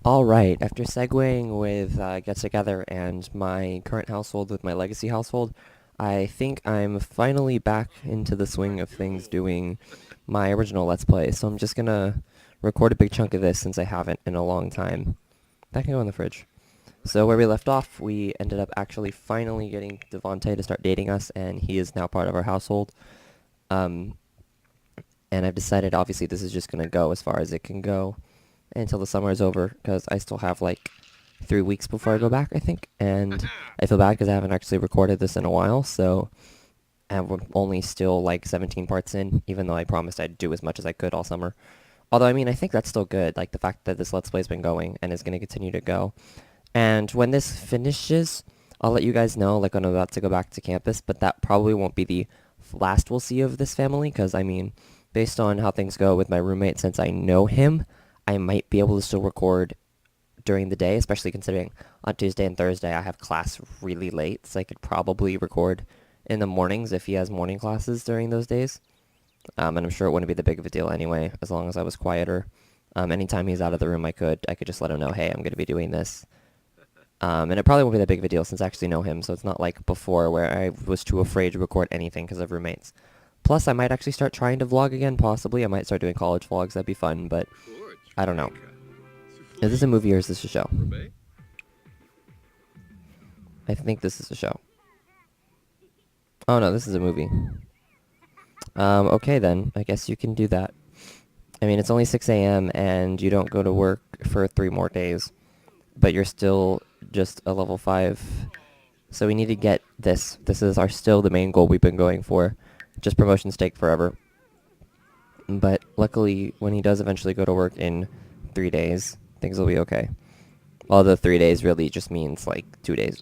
Alright, after segueing with Get Together and my current household with my legacy household, I think I'm finally back into the swing of things doing my original Let's Play, so I'm just gonna record a big chunk of this since I haven't in a long time. That can go in the fridge. So where we left off, we ended up actually finally getting Devante to start dating us, and he is now part of our household. Um, and I've decided, obviously, this is just gonna go as far as it can go until the summer is over, because I still have like 3 weeks before I go back, I think, and I feel bad because I haven't actually recorded this in a while, so and we're only still like 17 parts in, even though I promised I'd do as much as I could all summer. Although, I mean, I think that's still good, like the fact that this Let's Play's been going and is going to continue to go. And when this finishes, I'll let you guys know, like, when I'm about to go back to campus, but that probably won't be the last we'll see of this family, because, I mean, based on how things go with my roommate, since I know him, I might be able to still record during the day, especially considering on Tuesday and Thursday I have class really late, so I could probably record in the mornings if he has morning classes during those days. And I'm sure it wouldn't be that big of a deal anyway, as long as I was quieter. Anytime he's out of the room, I could just let him know, hey, I'm going to be doing this. And it probably won't be that big of a deal since I actually know him, so it's not like before where I was too afraid to record anything because of roommates. Plus, I might actually start trying to vlog again, possibly. I might start doing college vlogs, that'd be fun, but I don't know. Is this a movie or is this a show? I think this is a show. Oh no, this is a movie. Okay then, I guess you can do that. I mean, it's only 6 a.m. and you don't go to work for 3 more days, but you're still just a level 5. So we need to get this. This is still the main goal we've been going for. Just promotions take forever. But luckily, when he does eventually go to work in 3 days, things will be okay. Although 3 days really just means like 2 days.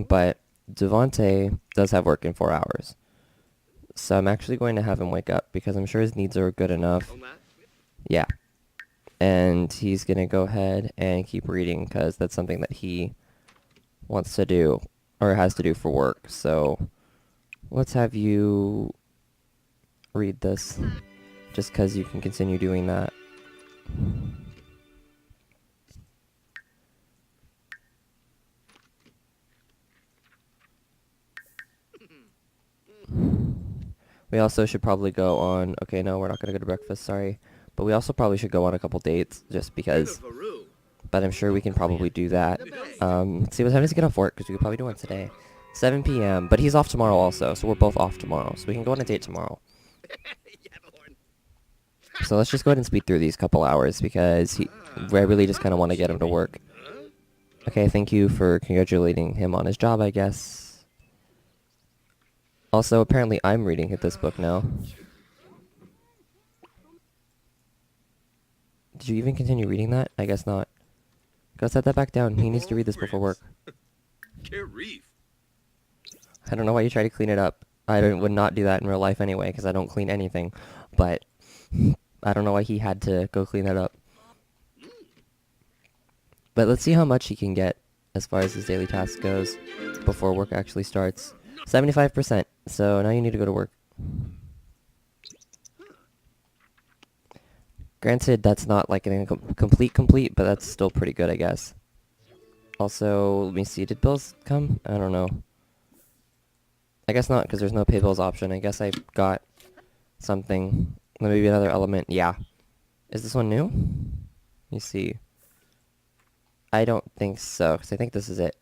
But Devante does have work in 4 hours. So I'm actually going to have him wake up because I'm sure his needs are good enough. Yeah. And he's going to go ahead and keep reading because that's something that he wants to do or has to do for work. So let's have you read this just because you can continue doing that. We also should probably go on... Okay, no, we're not going to go to breakfast, sorry. But we also probably should go on a couple dates, just because. But I'm sure we can probably do that. Let's see, what time does he get off work? Because we could probably do one today. 7 p.m. But he's off tomorrow also, so we're both off tomorrow. So we can go on a date tomorrow. So let's just go ahead and speed through these couple hours, because I really just kind of want to get him to work. Okay, thank you for congratulating him on his job, I guess. Also, apparently I'm reading this book now. Did you even continue reading that? I guess not. Go set that back down. He needs to read this before work. I don't know why you try to clean it up. Would not do that in real life anyway, because I don't clean anything. But I don't know why he had to go clean that up. But let's see how much he can get as far as his daily task goes before work actually starts. 75%. So now you need to go to work. Granted, that's not like an complete, but that's still pretty good, I guess. Also, let me see, did bills come? I don't know. I guess not, because there's no pay bills option. I guess I got something. Maybe another element. Yeah. Is this one new? Let me see. I don't think so, because I think this is it.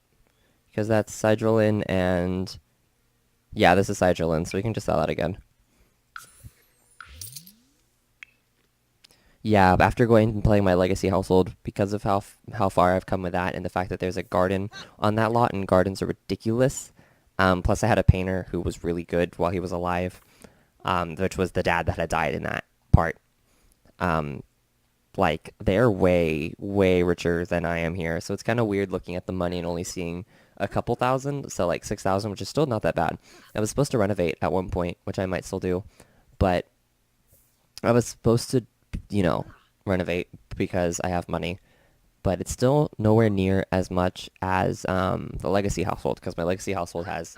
Because that's Sidrolin and... Yeah, this is Sidrolin, so we can just sell that again. Yeah, after going and playing my legacy household, because of how far I've come with that, and the fact that there's a garden on that lot, and gardens are ridiculous. Plus I had a painter who was really good while he was alive, which was the dad that had died in that part. Like, they're way, way richer than I am here, so it's kind of weird looking at the money and only seeing a couple thousand, so like 6,000, which is still not that bad. I was supposed to renovate at one point, which I might still do, but I was supposed to, you know, renovate because I have money, but it's still nowhere near as much as the legacy household, because my legacy household has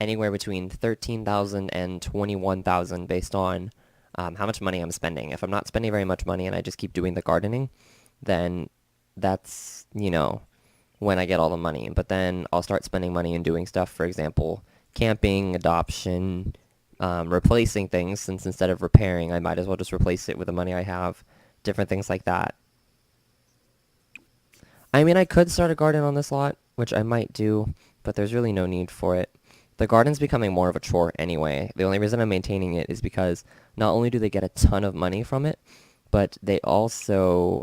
anywhere between 13,000 and 21,000 based on how much money I'm spending. If I'm not spending very much money and I just keep doing the gardening, then that's, when I get all the money. But then I'll start spending money and doing stuff, for example, camping, adoption, replacing things, since instead of repairing, I might as well just replace it with the money I have, different things like that. I mean, I could start a garden on this lot, which I might do, but there's really no need for it. The garden's becoming more of a chore anyway. The only reason I'm maintaining it is because not only do they get a ton of money from it, but they also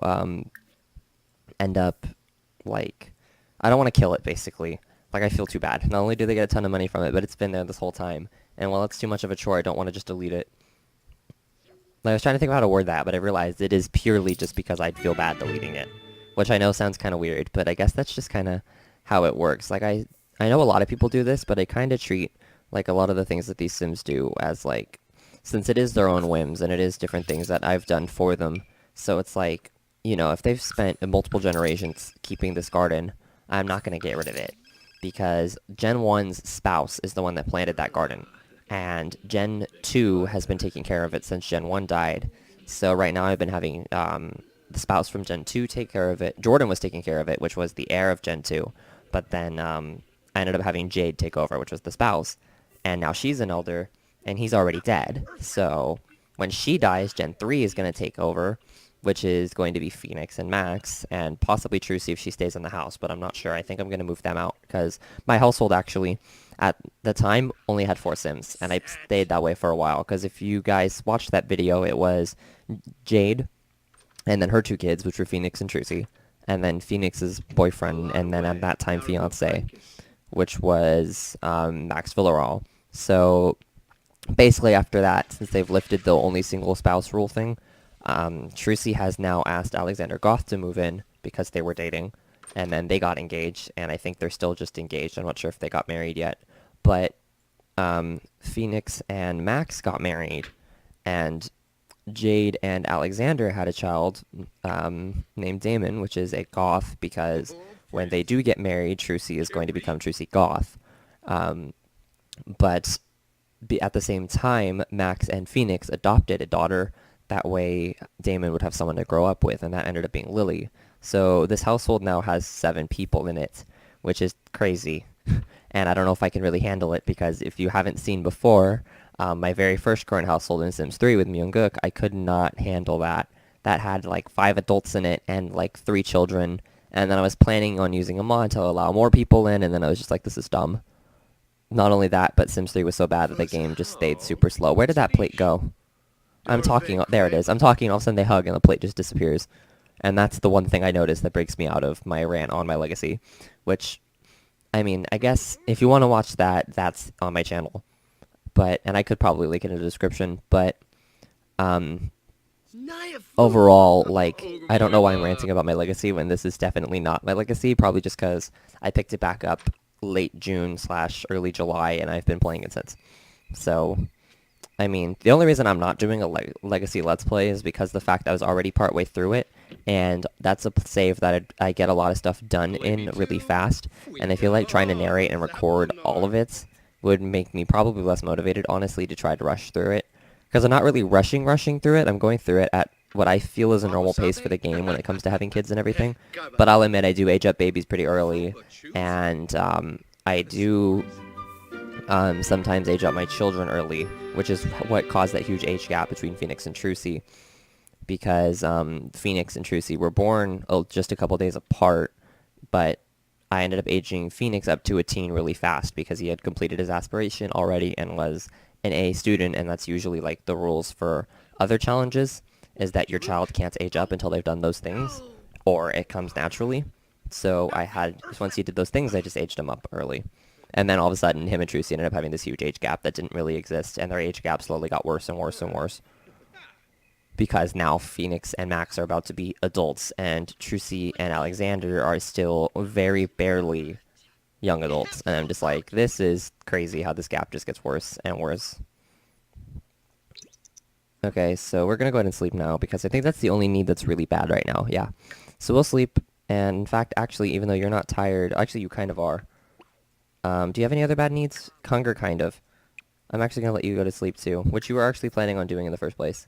end up, like, I don't want to kill it, basically. Like, I feel too bad. Not only do they get a ton of money from it, but it's been there this whole time. And while it's too much of a chore, I don't want to just delete it. Like, I was trying to think of how to word that, but I realized it is purely just because I'd feel bad deleting it. Which I know sounds kind of weird, but I guess that's just kind of how it works. Like, I know a lot of people do this, but I kind of treat, like, a lot of the things that these Sims do as, like, since it is their own whims, and it is different things that I've done for them, so it's like, if they've spent multiple generations keeping this garden, I'm not going to get rid of it. Because Gen 1's spouse is the one that planted that garden. And Gen 2 has been taking care of it since Gen 1 died. So right now I've been having the spouse from Gen 2 take care of it. Jordan was taking care of it, which was the heir of Gen 2. But then I ended up having Jade take over, which was the spouse. And now she's an elder, and he's already dead. So when she dies, Gen 3 is going to take over, which is going to be Phoenix and Max, and possibly Trucy if she stays in the house, but I'm not sure. I think I'm going to move them out, because my household actually, at the time, only had 4 Sims, and I stayed that way for a while, because if you guys watched that video, it was Jade, and then her 2 kids, which were Phoenix and Trucy, and then Phoenix's boyfriend, and then at that time, fiance, which was Max Villarreal. So basically after that, since they've lifted the only single spouse rule thing, Trucy has now asked Alexander Goth to move in because they were dating, and then they got engaged, and I think they're still just engaged. I'm not sure if they got married yet, but Phoenix and Max got married, and Jade and Alexander had a child named Damon, which is a Goth, because when they do get married, Trucy is going to become Trucy Goth. But at the same time, Max and Phoenix adopted a daughter. That way, Damon would have someone to grow up with, and that ended up being Lily. So this household now has 7 people in it, which is crazy. And I don't know if I can really handle it, because if you haven't seen before, my very first current household in Sims 3 with Myung-guk, I could not handle that. That had like 5 adults in it and like 3 children, and then I was planning on using a mod to allow more people in, and then I was just like, this is dumb. Not only that, but Sims 3 was so bad that the game just stayed super slow. Where did that plate go? I'm talking, there it is. I'm talking, all of a sudden they hug and the plate just disappears. And that's the one thing I noticed that breaks me out of my rant on my legacy. Which, I mean, I guess if you want to watch that, that's on my channel. And I could probably link it in the description, but, overall, like, I don't know why I'm ranting about my legacy when this is definitely not my legacy, probably just because I picked it back up late June/early July, and I've been playing it since. So, I mean, the only reason I'm not doing a Legacy Let's Play is because the fact I was already partway through it, and that's a save that I get a lot of stuff done in really fast, and I feel like trying to narrate and record all of it would make me probably less motivated, honestly, to try to rush through it. Because I'm not really rushing through it, I'm going through it at what I feel is a normal pace for the game when it comes to having kids and everything, but I'll admit I do age up babies pretty early, and I do sometimes age up my children early, which is what caused that huge age gap between Phoenix and Trucy, because Phoenix and Trucy were born just a couple days apart, but I ended up aging Phoenix up to a teen really fast because he had completed his aspiration already and was an A student, and that's usually like the rules for other challenges, is that your child can't age up until they've done those things, or it comes naturally. So once he did those things, I just aged him up early. And then all of a sudden, him and Trucy ended up having this huge age gap that didn't really exist, and their age gap slowly got worse and worse and worse. Because now Phoenix and Max are about to be adults, and Trucy and Alexander are still very barely young adults. And I'm just like, this is crazy how this gap just gets worse and worse. Okay, so we're going to go ahead and sleep now, because I think that's the only need that's really bad right now. Yeah. So we'll sleep, and in fact, actually, even though you're not tired, actually you kind of are. Do you have any other bad needs? Hunger, kind of. I'm actually going to let you go to sleep too, which you were actually planning on doing in the first place.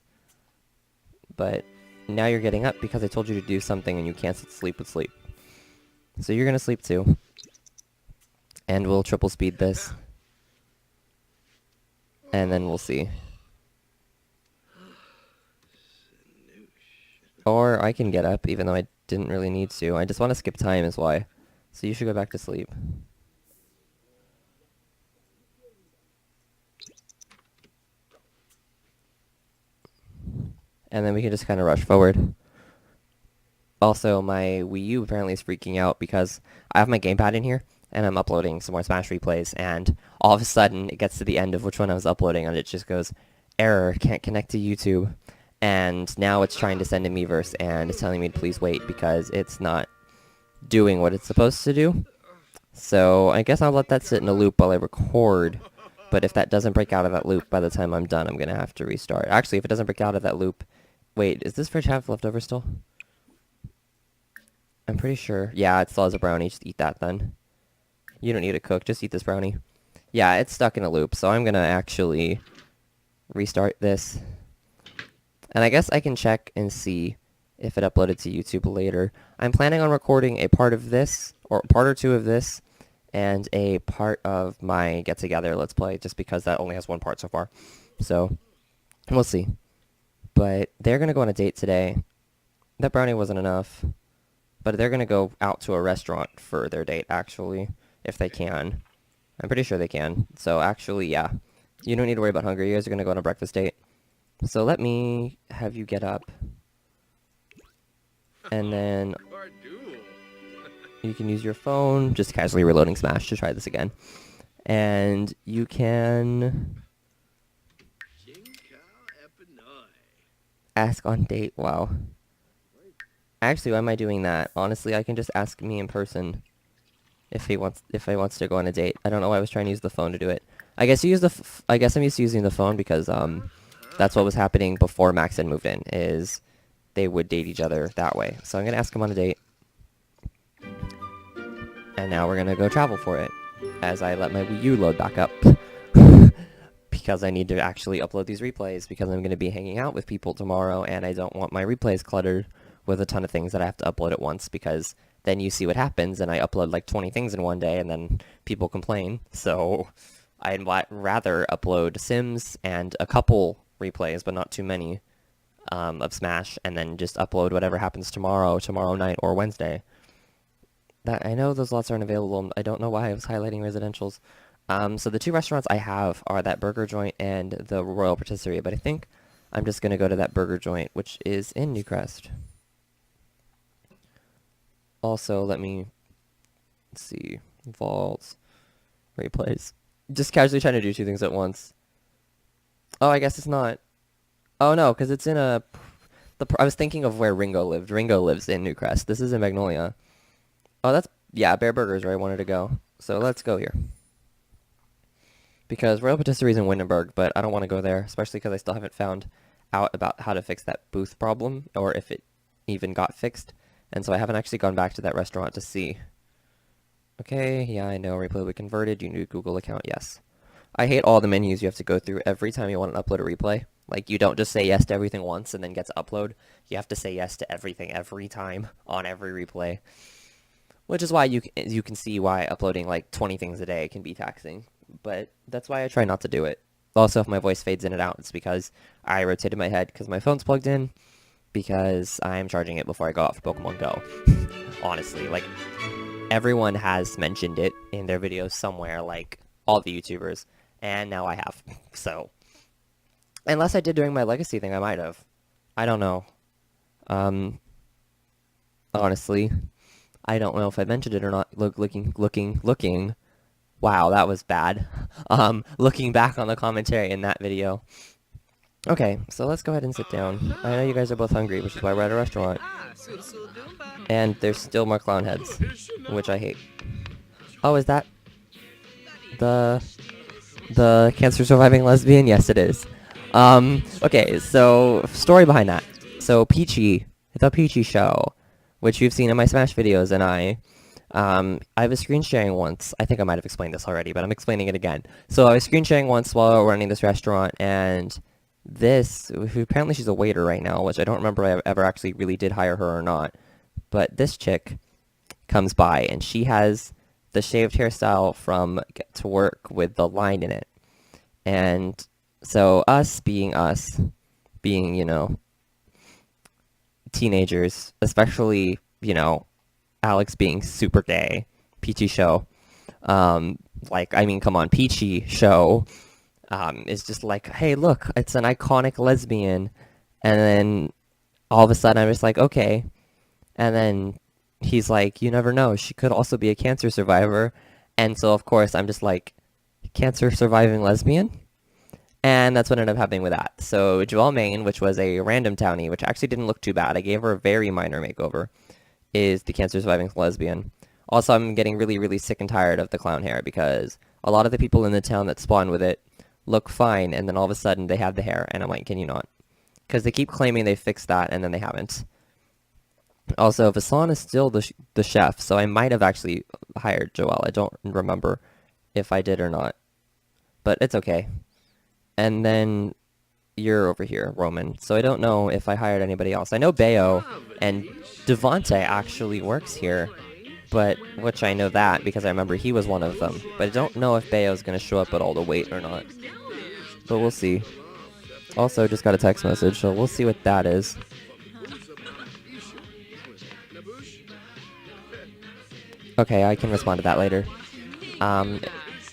But now you're getting up because I told you to do something and you canceled sleep with sleep. So you're gonna sleep too. And we'll triple speed this. And then we'll see. Or I can get up, even though I didn't really need to. I just want to skip time is why. So you should go back to sleep. And then we can just kind of rush forward. Also, my Wii U apparently is freaking out because I have my gamepad in here, and I'm uploading some more Smash replays, and all of a sudden, it gets to the end of which one I was uploading, and it just goes, error, can't connect to YouTube. And now it's trying to send a Miiverse, and it's telling me to please wait because it's not doing what it's supposed to do. So I guess I'll let that sit in a loop while I record. But if that doesn't break out of that loop by the time I'm done, I'm going to have to restart. Actually, if it doesn't break out of that loop... Wait, is this fridge half leftover still? I'm pretty sure. Yeah, it still has a brownie. Just eat that then. You don't need to cook. Just eat this brownie. Yeah, it's stuck in a loop, so I'm going to actually restart this. And I guess I can check and see if it uploaded to YouTube later. I'm planning on recording a part of this, or part or two of this, and a part of my get-together Let's Play, just because that only has one part so far. So, we'll see. But they're going to go on a date today. That brownie wasn't enough. But they're going to go out to a restaurant for their date, actually, if they can. I'm pretty sure they can. So, actually, yeah. You don't need to worry about hunger. You guys are going to go on a breakfast date. So let me have you get up. And then you can use your phone, just casually reloading Smash to try this again. And you can ask on date. Wow. Actually, why am I doing that? Honestly, I can just ask me in person if he wants to go on a date. I don't know why I was trying to use the phone to do it. I guess I guess I'm used to using the phone because that's what was happening before Max had moved in, is they would date each other that way. So I'm going to ask him on a date. And now we're going to go travel for it, as I let my Wii U load back up. Because I need to actually upload these replays, because I'm going to be hanging out with people tomorrow, and I don't want my replays cluttered with a ton of things that I have to upload at once, because then you see what happens, and I upload like 20 things in one day, and then people complain. So I'd rather upload Sims and a couple replays, but not too many, of Smash, and then just upload whatever happens tomorrow night, or Wednesday. I know those lots aren't available. I don't know why I was highlighting residentials. So the two restaurants I have are that burger joint and the Royal Patisserie, but I think I'm just going to go to that burger joint, which is in Newcrest. Also, let me see. Vaults. Replays. Just casually trying to do two things at once. Oh, I guess it's not. Oh, no, because it's in a... I was thinking of where Ringo lived. Ringo lives in Newcrest. This is in Magnolia. Oh, that's... Yeah, Bear Burger's where I wanted to go. So let's go here. Because Royal Patisserie is in Windenburg, but I don't want to go there, especially because I still haven't found out about how to fix that booth problem, or if it even got fixed. And so I haven't actually gone back to that restaurant to see. Okay, yeah, I know. Replay will be converted. You need a Google account. Yes. I hate all the menus you have to go through every time you want to upload a replay. Like, you don't just say yes to everything once and then get to upload. You have to say yes to everything every time on every replay. Which is why you can see why uploading like 20 things a day can be taxing. But that's why I try not to do it. Also, if my voice fades in and out, it's because I rotated my head because my phone's plugged in, because I'm charging it before I go out for Pokemon Go. Honestly, like, everyone has mentioned it in their videos somewhere, like all the YouTubers, and now I have. So, unless I did during my legacy thing, I might have. I don't know. Honestly, I don't know if I mentioned it or not. Looking. Wow, that was bad. Looking back on the commentary in that video. Okay, so let's go ahead and sit down. I know you guys are both hungry, which is why we're at a restaurant. And there's still more clown heads, which I hate. Oh, is that the cancer surviving lesbian? Yes, it is. Okay, so story behind that. So Peachy, the Peachy Show, which you've seen in my Smash videos, and I was screen sharing once. I think I might have explained this already, but I'm explaining it again. So I was screen sharing once while running this restaurant, and this, who apparently she's a waiter right now, which I don't remember I ever actually really did hire her or not. But this chick comes by and she has the shaved hairstyle from Get to Work with the line in it. And so us, being, teenagers, especially, Alex being super gay, Peachy Show, come on, Peachy Show, is just like, hey, look, it's an iconic lesbian. And then all of a sudden I'm just like, okay. And then he's like, you never know, she could also be a cancer survivor. And so, of course, I'm just like, cancer surviving lesbian? And that's what ended up happening with that. So Joelle Main, which was a random townie, which actually didn't look too bad, I gave her a very minor makeover, is the cancer surviving lesbian. Also, I'm getting really, really sick and tired of the clown hair because a lot of the people in the town that spawn with it look fine, and then all of a sudden they have the hair, and I'm like, can you not? Because they keep claiming they fixed that, and then they haven't. Also, Vasan is still the chef, so I might have actually hired Joelle. I don't remember if I did or not, but it's okay. And then you're over here, Roman. So I don't know if I hired anybody else. I know Bayo and Devante actually works here, but which I know that because I remember he was one of them. But I don't know if Bayo's going to show up at all to wait or not. But we'll see. Also, just got a text message, so we'll see what that is. Okay, I can respond to that later.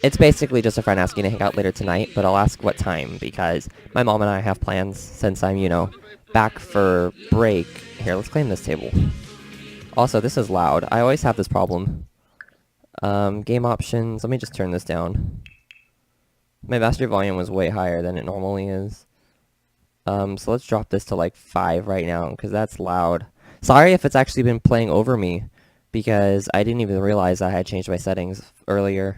It's basically just a friend asking to hang out later tonight, but I'll ask what time, because my mom and I have plans since I'm, back for break. Here, let's claim this table. Also, this is loud. I always have this problem. Game options. Let me just turn this down. My master volume was way higher than it normally is. So let's drop this to like 5 right now, because that's loud. Sorry if it's actually been playing over me, because I didn't even realize I had changed my settings earlier.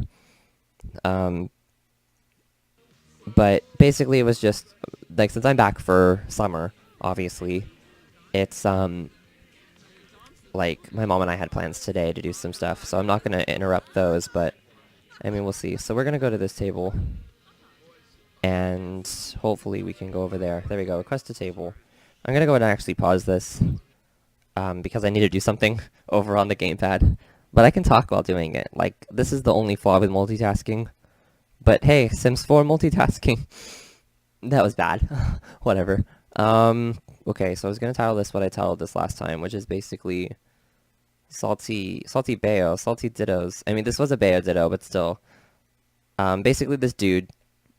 But basically it was just, like, since I'm back for summer, obviously, it's, like, my mom and I had plans today to do some stuff, so I'm not going to interrupt those, but, I mean, we'll see. So we're going to go to this table, and hopefully we can go over there. There we go, request a table. I'm going to go ahead and actually pause this, because I need to do something over on the gamepad. But I can talk while doing it. Like, this is the only flaw with multitasking. But hey, Sims 4 multitasking. That was bad. Whatever. Okay, so I was gonna title this what I titled this last time, which is basically salty Bayo, salty dittos. I mean, this was a Bayo ditto, but still. Basically this dude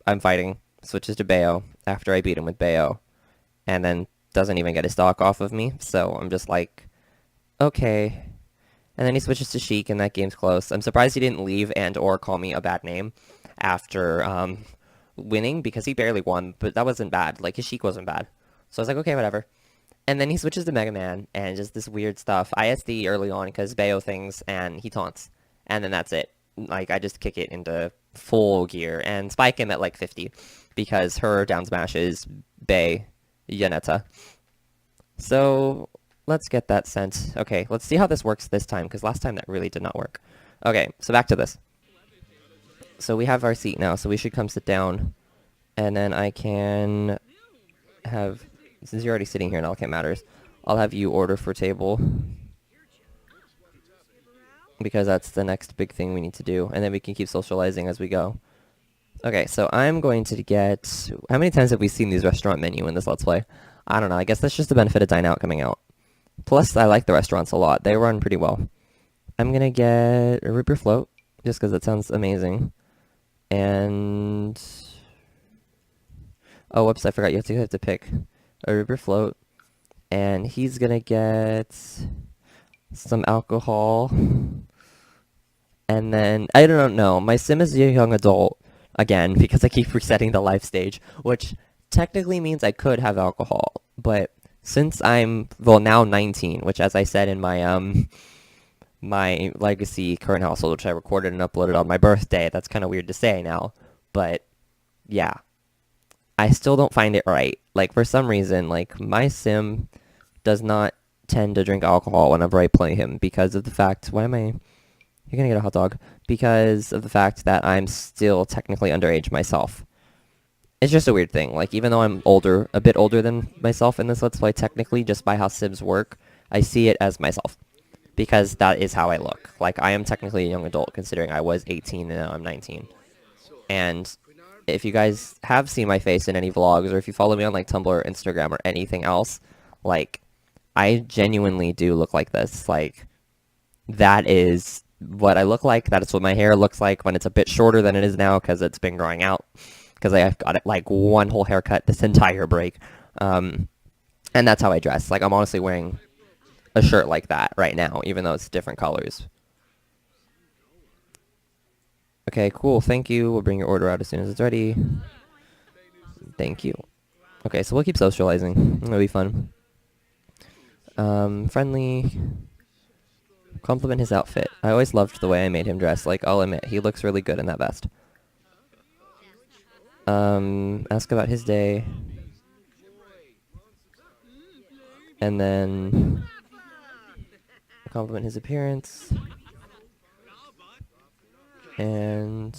I'm fighting switches to Bayo after I beat him with Bayo, and then doesn't even get his stock off of me, so I'm just like, okay. And then he switches to Sheik, and that game's close. I'm surprised he didn't leave and or call me a bad name after winning, because he barely won, but that wasn't bad. Like, his Sheik wasn't bad. So I was like, okay, whatever. And then he switches to Mega Man, and just this weird stuff. ISD early on, because Bayo things, and he taunts. And then that's it. Like, I just kick it into full gear, and spike him at, like, 50, because her down smash is Bay Yanetta. So let's get that sent. Okay, let's see how this works this time, because last time that really did not work. Okay, so back to this. So we have our seat now, so we should come sit down. And then I can have, since you're already sitting here and all that matters, I'll have you order for table. Because that's the next big thing we need to do. And then we can keep socializing as we go. Okay, so I'm going to get, how many times have we seen these restaurant menu in this Let's Play? I don't know, I guess that's just the benefit of Dine Out coming out. Plus, I like the restaurants a lot. They run pretty well. I'm gonna get a root beer float, just because it sounds amazing. And oh, whoops, I forgot you have to pick a root beer float. And he's gonna get some alcohol. And then, I don't know, my sim is a young adult, again, because I keep resetting the life stage, which technically means I could have alcohol, but since I'm, well, now 19, which, as I said in my, my legacy current household, which I recorded and uploaded on my birthday, that's kind of weird to say now, but, yeah, I still don't find it right. Like, for some reason, like, my sim does not tend to drink alcohol whenever I play him, because of the fact, why am I, you're gonna get a hot dog, because of the fact that I'm still technically underage myself. It's just a weird thing. Like, even though I'm older, a bit older than myself in this Let's Play, technically, just by how Sims work, I see it as myself. Because that is how I look. Like, I am technically a young adult, considering I was 18 and now I'm 19. And if you guys have seen my face in any vlogs, or if you follow me on, like, Tumblr or Instagram or anything else, like, I genuinely do look like this. Like, that is what I look like. That is what my hair looks like when it's a bit shorter than it is now, because it's been growing out. Because I've got it, like, one whole haircut this entire break. And that's how I dress. Like, I'm honestly wearing a shirt like that right now, even though it's different colors. Okay, cool. Thank you. We'll bring your order out as soon as it's ready. Thank you. Okay, so we'll keep socializing. It'll be fun. Friendly. Compliment his outfit. I always loved the way I made him dress. Like, I'll admit, he looks really good in that vest. Ask about his day. And then compliment his appearance. And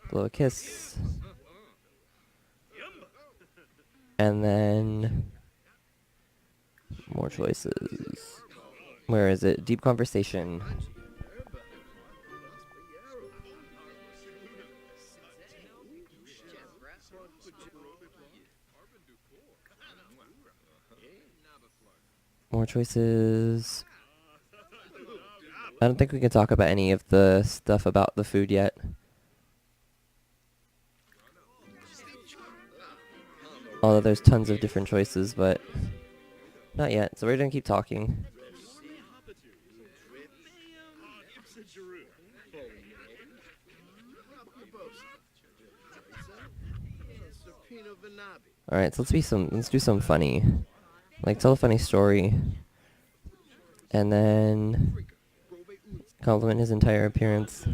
blow a kiss. And then more choices. Where is it? Deep conversation. More choices. I don't think we can talk about any of the stuff about the food yet. Although there's tons of different choices, but not yet. So we're gonna keep talking. Alright, so let's do some funny. Like, tell a funny story. And then compliment his entire appearance.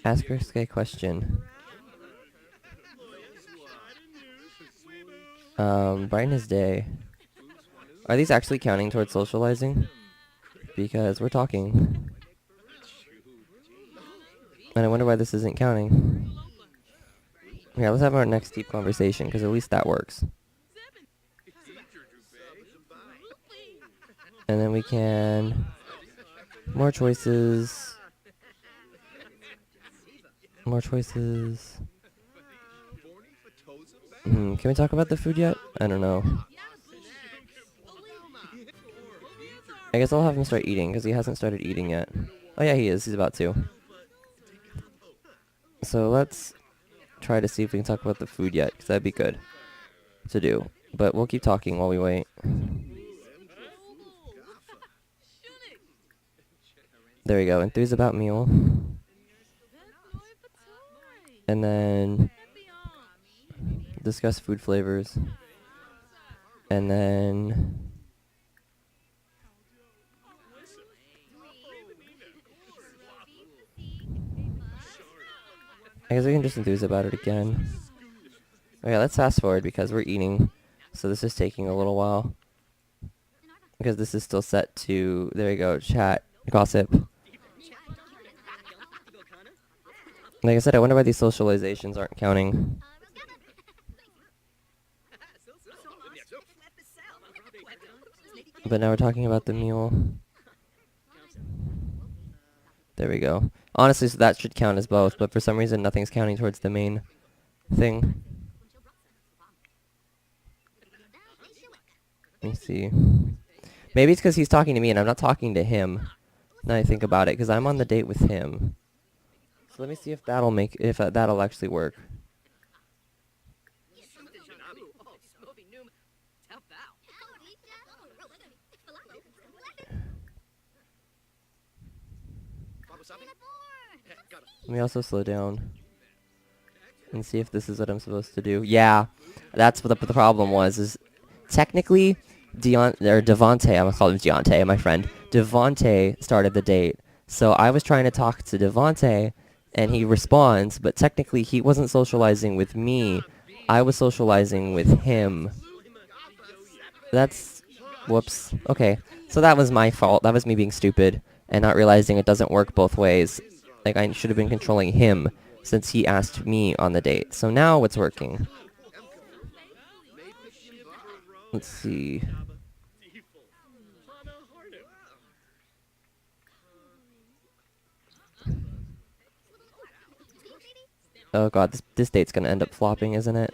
Ask her a question. Brighten his day. Are these actually counting towards socializing? Because we're talking. And I wonder why this isn't counting. Yeah, let's have our next deep conversation, because at least that works. And then we can... More choices. More choices. Can we talk about the food yet? I don't know. I guess I'll have him start eating, because he hasn't started eating yet. Oh yeah, he is. He's about to. So let's try to see if we can talk about the food yet, because that'd be good to do. But we'll keep talking while we wait. There we go. Enthuse about meal. And then discuss food flavors. And then I guess we can just enthuse about it again. Okay, let's fast forward because we're eating. So this is taking a little while. Because this is still set to, there we go, chat, gossip. Like I said, I wonder why these socializations aren't counting. But now we're talking about the meal. There we go. Honestly, so that should count as both, but for some reason nothing's counting towards the main thing. Let me see. Maybe it's because he's talking to me and I'm not talking to him. Now I think about it, because I'm on the date with him. So let me see if that'll actually work. Let me also slow down and see if this is what I'm supposed to do. Yeah, that's what the problem was. Is technically, Devante, I'm gonna call him Deontay, my friend. Devante started the date, so I was trying to talk to Devante, and he responds, but technically he wasn't socializing with me. I was socializing with him. That's... Whoops. Okay, so that was my fault. That was me being stupid and not realizing it doesn't work both ways. Like, I should have been controlling him since he asked me on the date. So now it's working. Let's see. Oh god, this date's gonna end up flopping, isn't it?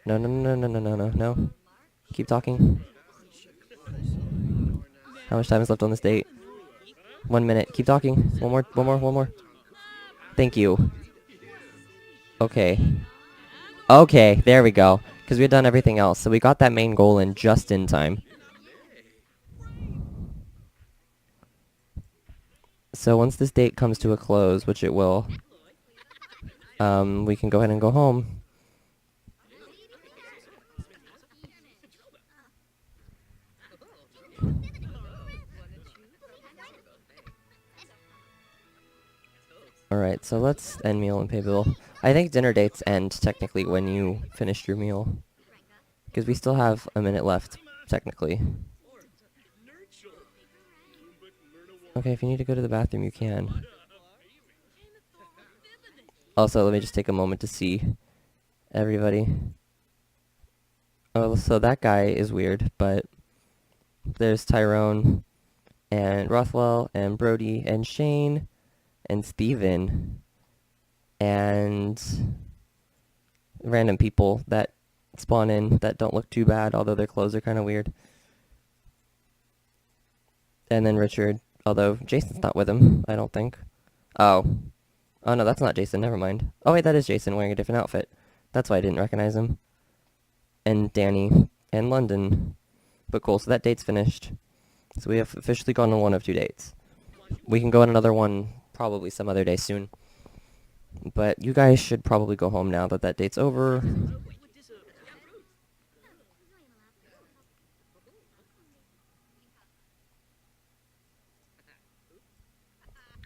No, no, no, no, no, no, no, no. Keep talking. How much time is left on this date? 1 minute. Keep talking. One more, one more, one more. Thank you. Okay. Okay, there we go. Because we had done everything else, so we got that main goal in just in time. So once this date comes to a close, which it will, we can go ahead and go home. Alright, so let's end meal and pay bill. I think dinner dates end technically when you finish your meal. Because we still have a minute left, technically. Okay, if you need to go to the bathroom, you can. Also, let me just take a moment to see everybody. Oh, so that guy is weird, but there's Tyrone, and Rothwell, and Brody, and Shane, and Steven, and random people that spawn in that don't look too bad, although their clothes are kind of weird. And then Richard, although Jason's not with him, I don't think. Oh. Oh no, that's not Jason, never mind. Oh wait, that is Jason wearing a different outfit. That's why I didn't recognize him. And Danny, and London. But cool, so that date's finished. So we have officially gone on one of 2 dates. We can go on another one probably some other day soon. But you guys should probably go home now that that date's over.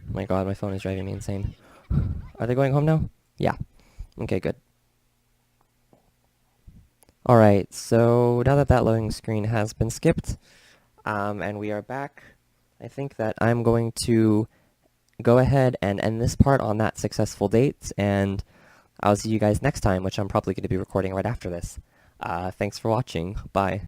My god, my phone is driving me insane. Are they going home now? Yeah. Okay, good. Alright, so now that that loading screen has been skipped, and we are back, I think that I'm going to go ahead and end this part on that successful date, and I'll see you guys next time, which I'm probably going to be recording right after this. Thanks for watching. Bye.